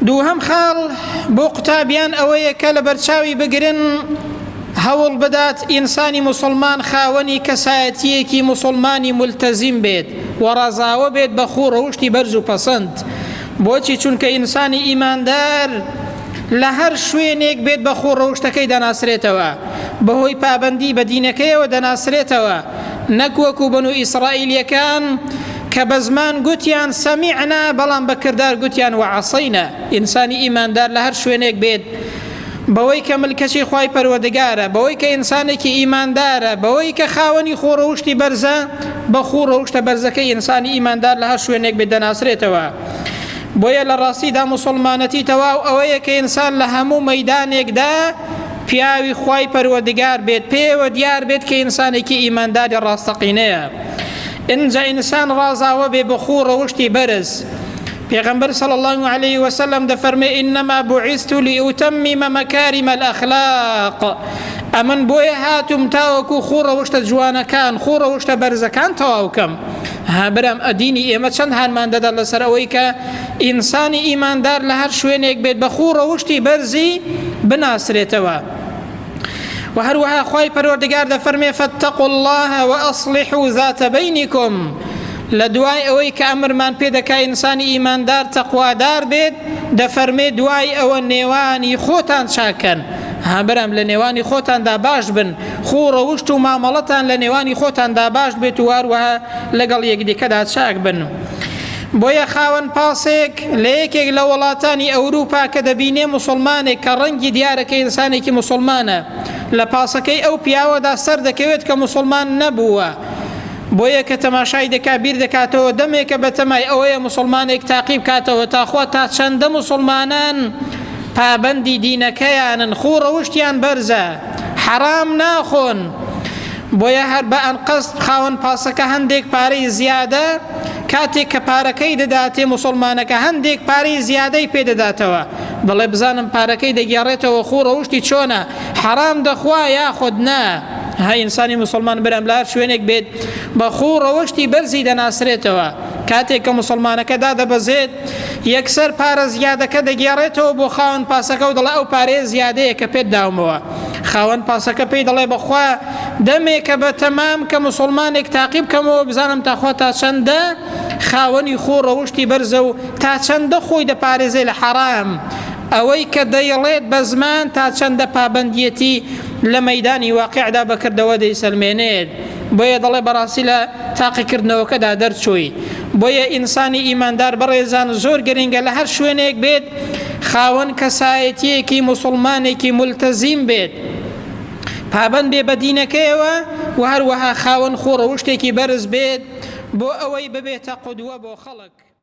دووهەم خاڵ بۆ قوتابیان ئەوەیە کە لە بەرچاوی بگرن هەوڵ بدات ئینسانی موسڵمان خاوەنی کەسایەتیەکی موسڵمانی مولتەزیم بێت و ڕازاوە بێت بە خوڕەوشتی بەرز و پەسەند. بۆچی؟ چونکە ئینسانی ئیماندار لە هەر شوێنێک بێت بە خوڕەوشتەکەی دەناسرێتەوە، بەهۆی پابەندی بە دینەکەیەوە دەناسرێتەوە، نەک وەکو بەنو ئیسرائیلیەکان کە بە زمان گوتیان سەمیعنا بەڵام بە کردار گوتیان وعەسەینە. ئینسانی ئیماندار لە هەر شوێنێک بێت بەوەی کە ملکەچی خوای پەروەردگارە، بەوەی کە ئینسانێکی ئیماندارە، بەوەی کە خاوەنی خوڕەوشتی بەرزە، بە خوڕەوشتە بەرزەکەی ئینسانی ئیماندار لە هەر شوێنێک بێت دەناسرێتەوە. بۆیە لە ڕاستیدا موسڵمانەتی تەواو ئەوەیە کە ئینسان لە هەموو مەیدانێکدا پیاوی خوای پەروەردگار بێت، پێوە دیار بێت کە ئینسانێکی ئیمانداری ڕاستەقینەیە. اینجا ئینسان ڕازاوە بێ بە خوڕەوشتی بەرز. پێغەمبەر صلی الله عليه وسلم دەفەرمێ ئینەما بوعیست لئوتەممە مەکارم الأخلاق. ئەمن بۆیە هاتووم تاوەکو خوڕەوشتە جوانەکان، خوڕەوشتە بەرزەکان تەواوکەم. برام ئەدینی ئێمە چەند هانمان دەدا لەسەر ئەوەی کە ئینسانی ئیماندار لە هەر شوێنێک بێت بە خوڕەوشتی بەرزی بناسرێتەوە. و هەروەها خوای پەروەردگار دەفەرمێ فاتقوا الله وأصلحوا ذات بينكم. لە دوای ئەوەی کە ئەمرمان پێ دەکا ئینسانی ئیماندار تەقوادار بێت، دەفەرمێ دوای ئەوە نێوانی خۆتان چاکەن. برام لە نێوانی خۆتاندا باش بن، خوڕەوشت و مامەڵەتان لە نێوانی خۆتاندا باش بێت و هەروەها لەگەڵ یەکدیکەدا چاک بن. بۆیە خاوەن پاسێک لە یەکێک لە وڵاتانی ئەوروپا کە دەبینێ موسڵمانێک کە ڕەنگی دیارەکە ئینسانێکی موسڵمانە، لە پاسەکەی ئەو پیاوەدا سەر دەکەوێت کە موسڵمان نەبووە. بۆیە کە تەماشای دەکا بیر دەکاتەوە دەمێکە بە تەمای ئەوەیە موسڵمانێک تاقیب کاتەوە تاخوا تا چەندە موسڵمانان پابەندی دینەکەیانن، خوڕەوشتیان بەرزە، حەرام ناخۆن. بۆیە هەر بە ئەنقەست خاوەن پاسەکە هەندێک پارەی زیادە، کاتێک کە پارەکەی دەداتێ موسڵمانەکە هەندێک پارەی زیادەی پێدەداتەوە، دەڵێ بزانم پارەکەی دەگێڕێتەوە خوڕەوشتی چۆنە، حەرام دەخوا یاخود نا. ها ئینسانی موسڵمان برام لە هەر شوێنێک بێت بە خوڕەوشتی بەرزی دەناسرێتەوە. کاتێک کە موسڵمانەکە دادەبەزێت یەکسەر پارە زیادەکە دەگێڕێتەوە بۆ خاوەن پاسەکە و دەڵێ ئەو پارەیە زیادەیە کە پێت داومەوە. خاوەن پاسەکە پێی دەڵێ بەخوا دەمێکە بە تەمام کە موسڵمانێک تاقیب کەمەوە بزانم تاخوا تا چەندە خاوەنی خوڕەوشتی بەرزە و تا چەندە خۆی دەپارێزێ لە حەرام. ئەوەی کە دەیڵێت بە زمان تا چەندە پابەندیەتی لە مەیدانی واقعدا بەکردەوە دەیسەلمێنێت. بۆیە دەڵێ بەڕاستی لە تاقیکردنەوەکەدا دەرچووی. بۆیە ئینسانی ئیماندار بەڕێزان زۆر گرنگە لە هەر شوێنێک بێت خاوەن کەسایەتیەکی موسڵمانێکی مولتەزیم بێت، پابەند بێ بە دینەکەیەوە و هەروەها خاوەن خوڕەوشتێکی بەرز بێت بۆ ئەوەی ببێتە قودوە بۆ خەڵک.